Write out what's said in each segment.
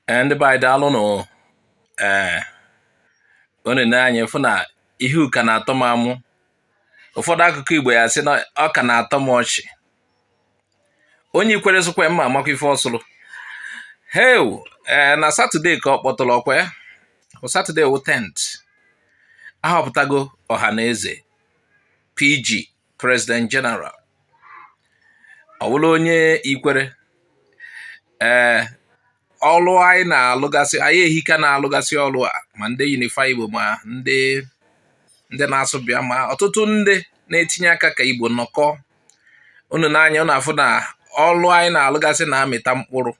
And by Dalono, only nine for na ihu can atomamu. For that Igbo ya say no ọ ka na-atọ m ọchị. Onye kwere sokwe mma amakwa ife ọsụlụ. Hey, na Saturday ka ọ kpọtụrụ ọkwa ya. Saturday wo 10th. Ahọpụtago Ohanaeze PG President-General. Ọ bụrụ onye ikwere ọlụ anyị na-alụgasị anyị ehika na-alụgasị ọlụ a ma ndị Unify Igbo ma ndị na-asụ bịa ma ọtụtụ ndị na-etinye aka ka Igbo nnọkọ unu n'anya unu afụ na ọlụ anyị na-alụgasị na-amịta mkpụrụ.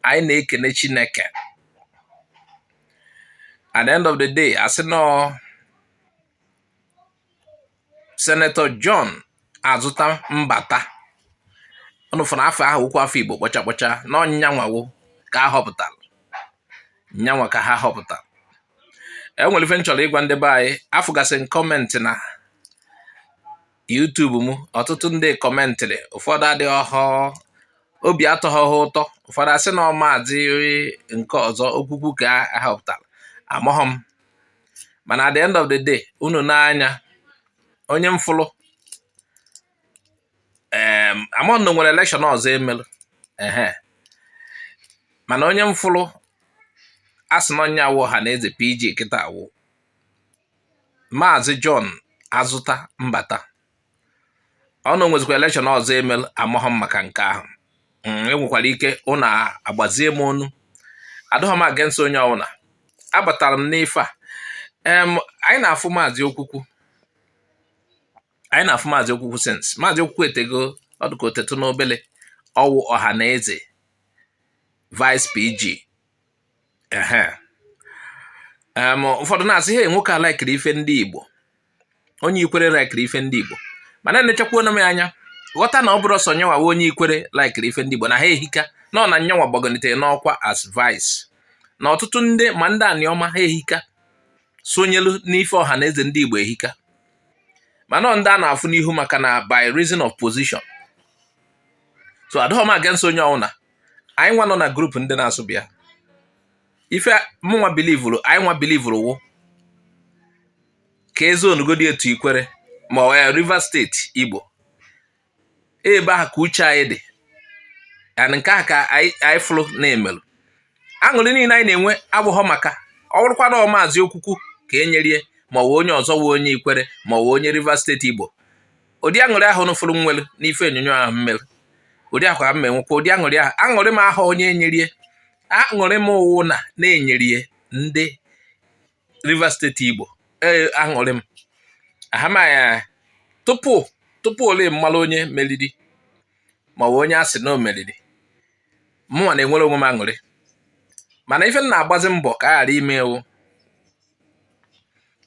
Anyị na-ekene Chineke. At the end of the day, asị nọ Senator John Azuta Mbata unu fụrụ afọ ahụ okwu afọ Igbo kpọcha n'ọnyanwawo ka ha họpụtara. Nyanwa ka ha họpụtara. Enwere ife nchọrọ ịgwa ndị be anyị afụgasị kọmentị na YouTube mụ ọtụtụ ndị kọmentịrị ụfọdụ adị ọhụụ obi atọghị ha ụtọ ụfọdụ asị na Mazi nke ọzọ Okwukwu ka a họpụtara amaghọ m mana at the end of the day unu n'anya onye mfụlụ amọ na nwere election ọzọ emelụ mana onye mfụlụ asị na onye awụ Ohanaeze PG kịta awụ Mazi John Azuta Mbata ọnụ nwezikwa election ọzọ emelụ amaghọ m maka nke ahụ. Enwekwara ike ụnụ agbazie m ọnụ adọghọ m against onye ọbụla abatara m n'ife a. Anyị na-afụ Mazi Okwukwu since Mazi Okwukwu etego ọdụka otetu n'obele ọwụ Ohanaeze Vice PG. Ụfọdụ na-asị he nwoke alaikiri ife ndị Igbo onye ikwere laikiri ife ndị Igbo mana na-echekwa onye m anya ghọta na ọ bụrụ sọ nyanwa onye ikwere laikiri ife ndị Igbo na ha ehika nọ na nyanwa gbagonitere n'ọkwa as vice na ọtụtụ ndị ma ndị aniọma ha ehika sonyelu n'ife Ohanaeze ndị Igbo ehika mana ndị a na-afụ n'ihu maka na by reason of position. So adọghọ m against onye ọwụna anyị nwa nọ na group ndị na-asụ bịa ife mụnwa bilivuru anyị nwa bilivuru wụ ka ezonugodi etu ikwere ma ọ Rivers State Igbo ebe ahụ ka uche anyị dị and nke ahụ ka anyị fụrụ na-emelụ aṅụrị niile anyị na-enwe abụghọ maka ọ bụrụkwa na Mazi Okwukwu ka e nyerie ma ọ wụ onye ọzọ wụ onye ikwere ma ọ wụ onye Rivers State Igbo. Ụdị aṅụrị ahụ nụfụrụ nwelu n'ife onyonyo ahụ mmelu ụdị ahụ ka m enwekwa ụdị aṅụrị ahụ aṅụrị m ahụ onye enyerie aṅụrị m ụwụ na-enyerie ndị Rivers State Igbo aṅụrị m ahamaya tupu ole mmalụ onye meliri ma ọ wụ onye asị na o meliri mụnwa na-enwere onwe m aṅụrị mana ife m na-agbazi mbọ ka a ghara ime ewu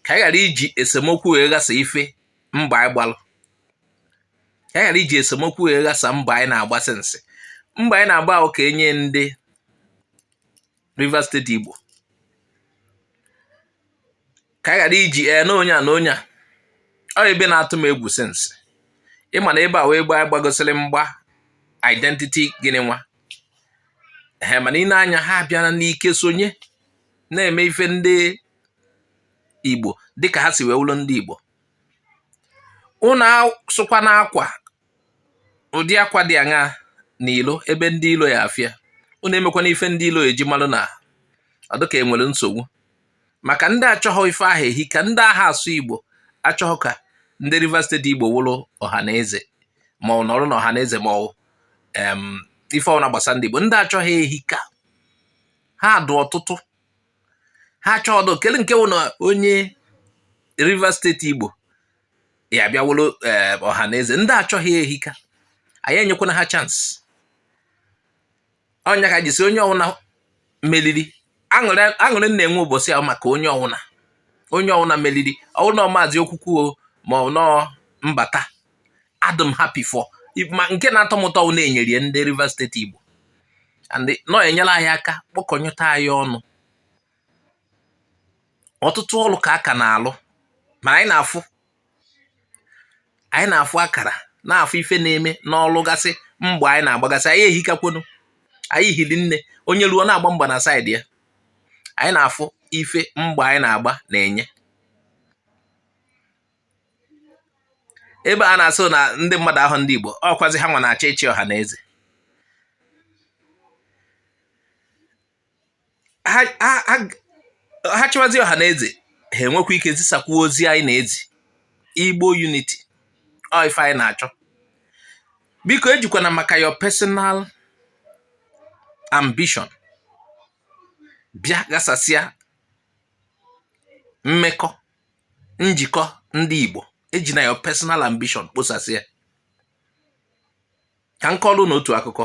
ka a ghara iji esemokwu wee ghasa ife mba anyị gbalụ ka a ghara iji esemokwu wee ghasa mba anyị na-agbasị nsị mba anyị na-agba ahụ ka enye ndị Rivers State Igbo ka a ghara iji na onye a na onye a ọ ebe na-atụ m egwu sensị ịma na ebe a wee gba gbagosiri mgba identity gịnị nwa mana ị na-anya ha abịala n'ike sonye na-eme ife ndị Igbo dịka ha si wee wụlọ ndị Igbo. Ụnụ sụkwa n'akwa ụdị akwa dị aṅa n'ilo ebe ndị ilo ya afịa ụnụ emekwana ife ndị ilo eji malụ na ọ dịka enwere nsogbu maka ndị achọghọ ife ahụ ehi ka ndị agha asụ Igbo achọghọ ka ndị Rivers State Igbo wụlụ Ohanaeze ma ọ nọrọ na Ohanaeze ma ọ ife ọna gbasa ndị Igbo ndị achọghị ehi ka ha dụ ọtụtụ ha chọọ ọdụ kele nke wụ na onye Rivers State Igbo ya bịa wụlụ Ohanaeze ndị achọghị ehi ka anyị enyekwana ha chance ọnya ka jisi onye ọwụna meliri aṅụrị na-enwe ụbọchị ahụ maka onye ọwụna meliri ọwụ na Mazi Okwukwu ma ọ nọ Mbata adụm happy for ma nke na-atọ m ụtọ na-enyerie ndị Rivers State Igbo and nọ enyela anyị aka kpọkọnyụta anyị ọnụ ọtụtụ ọlụ ka aka na-alụ ma anyị na-afụ akara na-afụ ife na-eme n'ọlụ gasị mgbe anyị na-agbagasị anyị ehikakwonu anyị hiri nne onye ruo na-agba mgba na side ya anyị na-afụ ife mgba anyị na-agba na-enye. Ebe a na-asụ na ndị mmadụ ahụ ndị Igbo ọkwazi ha nwa na-achọ ịchị ọha na eze. Ha chịwazi ọha na eze ha enwekwa ike zisakwu ozi anyị na-ezi Igbo unity ọ ife anyị na-achọ. Biko ejikwana maka your personal ambition bịa gasasịa mmekọ njikọ ndị Igbo. Eji na your personal ambition kposasịa. Ka m kọọrọ n'otu akụkọ.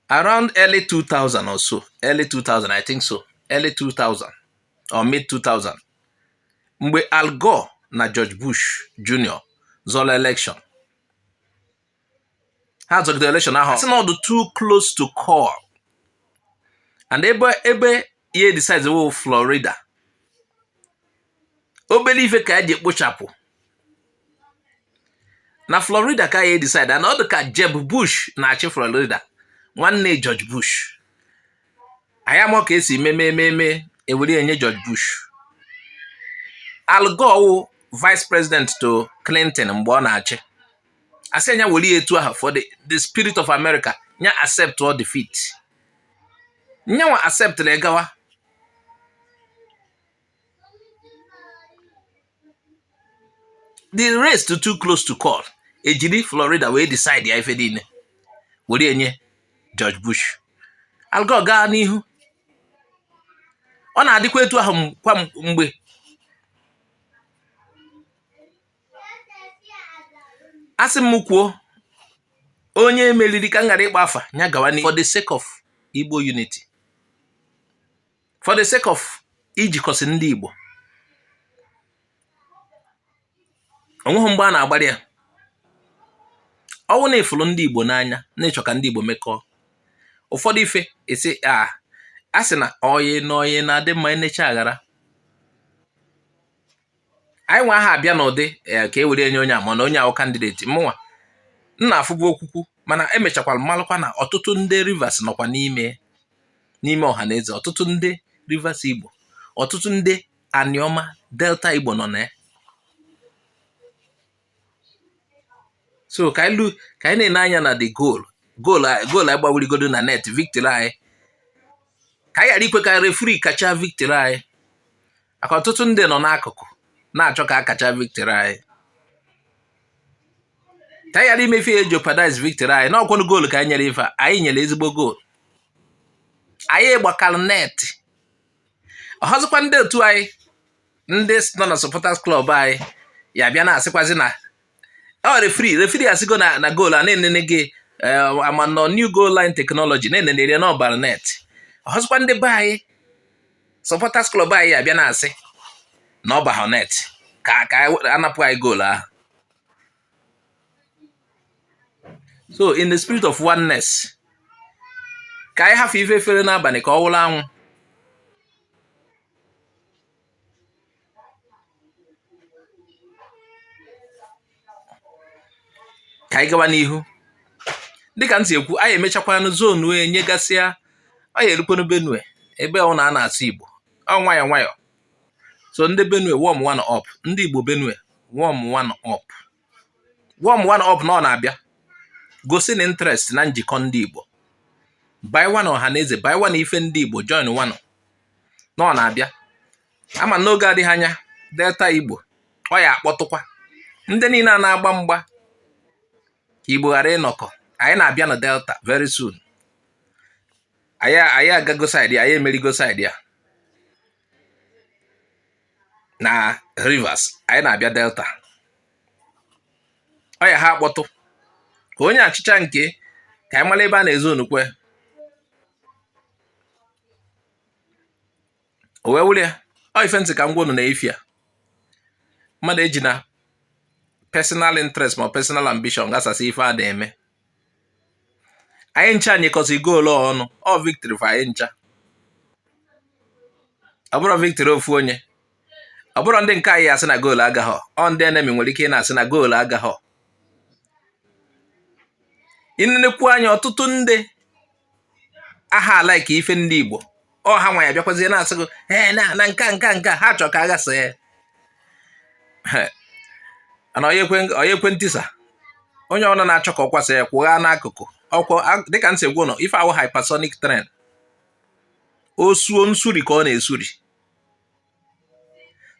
Around early 2000 or so, early 2000 I think so, early 2000 or mid 2000, mgbe Al Gore na George Bush Jr. zọrọ election. Ha zọgide election ahụ si na ọdụ too close to call. And ebe ihe decide wo Florida. Obele ife ka eji ekpochapụ na Florida ka ya decide na ọ dị ka Jeb Bush na-achị Florida, nwanne George Bush. Anyị ama ka esi eme ewere enye George Bush. Al Gore wụ vice president to Clinton mgbe ọ na-achị. Asị anya were etu ahụ for the spirit of America nya accept or defeat. Nyanwa accept le gawa. The race too close to call. Ejiri Florida we decide ya ife dine. Were enye George Bush. Al Gore gaa n'ihu. Ọ na-adịkwa etu ahụ kwa mgbe. Asị m kwuo onye meriri ka ngara ịkpa afa nya gawa n'ihu for the sake of Igbo unity. For the sake of ijikọsị ndị Igbo. Onweghị mgbe a na-agbara ya. Ọwụ na-efulu ndị Igbo n'anya na-ịchọ ka ndị Igbo mekọọ. Ụfọdụ ife esi asị na oye na-adị mma enecha aghara. Anyị nwa aha abịa n'ụdị ka e were enye onye ama na onye ahụ kandideti mụnwa nna afụbụ Okwukwu, mana emechakwara mmalụkwa na ọtụtụ ndị Rivers nọkwa n'ime ọha na eze. Ọtụtụ ndị Rivers Igbo, ọtụtụ ndị Anioma Delta Igbo nọ na ya. So ka anyị na-ene anya na the goal anyị gbawurigodo na net victory anyị. Ka anyị ghara ikwe ka referee kacha victory anyị. Aka ọtụtụ ndị nọ n'akụkụ na-achọ ka akacha victory anyị. Ka anyị ghara imefe ya jeopardize victory anyị. N'ọkwọnụ goal ka anyị nyere ife anyị nyere ezigbo goal. Anyị gbakara net. Ọhọzikwa ndị otu anyị ndị nọ na supporters club anyị ya bịa na-asịkwazi na referee asigo na goal a na-enene gị ama nọ new goal line technology na-enenere na ọbara net. Ọhọzikwa ndị be anyị supporters club anyị ya bịa na-asị na ọbara net ka anapụ anyị goal ahụ. So in the spirit of oneness ka anyị hafụ ife efere n'abalị ka ọ wụrụ anwụ. Ka anyị gawa n'ihu. Dịka m si ekwu anyị emechakwana zone wee nyegasịa anyị erukwana Benue ebe ọ na-asụ Igbo ọ nwayọ. So ndị Benue warm one up, ndị Igbo Benue warm one up. Warm one up na ọ na-abịa gosi na interest na njikọ ndị Igbo. Buy one ọha na eze, buy one ife ndị Igbo, join one na ọ na-abịa. Ama n'oge adịghị anya Delta Igbo ọ ya akpọtụkwa ndị niile a na-agba mgba Igbo ghara ịnọkọ. Anyị na-abịa na Delta very soon. Anyị agago side ya, anyị emerigo side ya na Rivers. Anyị na-abịa Delta. Ọ ya ha akpọtụ ka onye achịcha nke ka anyị mara ebe a na-ezo onukwe. O wee wụrụ ya ọ ife ntị ka m gwonu na ifia mmadụ eji na personal interest ma personal ambition gasasị ife a na-eme. Anyị ncha nyekọsị goolu ọnụ ọ victory for anyị ncha. Ọ bụrụ victory ofu onye. Ọ bụrụ ndị nke anyị asị na goolu agaghọ. Ọ ndị enemy nwere ike na-asị na goolu agaghọ. Inenekwu anya ọtụtụ ndị aha ala ka ife ndị Igbo ọ ha nwa ya bịakwazie na-asị gị na nka ha chọ ka a gasị ya ana onye ekwentịsa onye ọnụ na-achọ ka ọ kwasị ya kwụgha n'akụkụ ọkwọ dịka nsị gwu nọ ife awụ hypersonic train o suo nsuri ka ọ na-esuri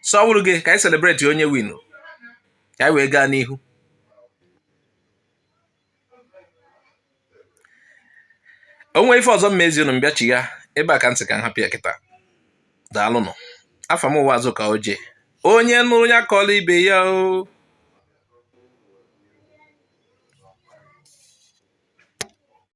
so ọ bụrụ gị ka anyị celebrate onye win ka anyị wee gaa n'ihu. Onwe ife ọzọ mmezi unu mbịachi ya ebe a ka nsị ka nhapụ ya kịta daalụnụ. Afa m Azuka Oje onye nụrụ ya kọọla ibe ya o.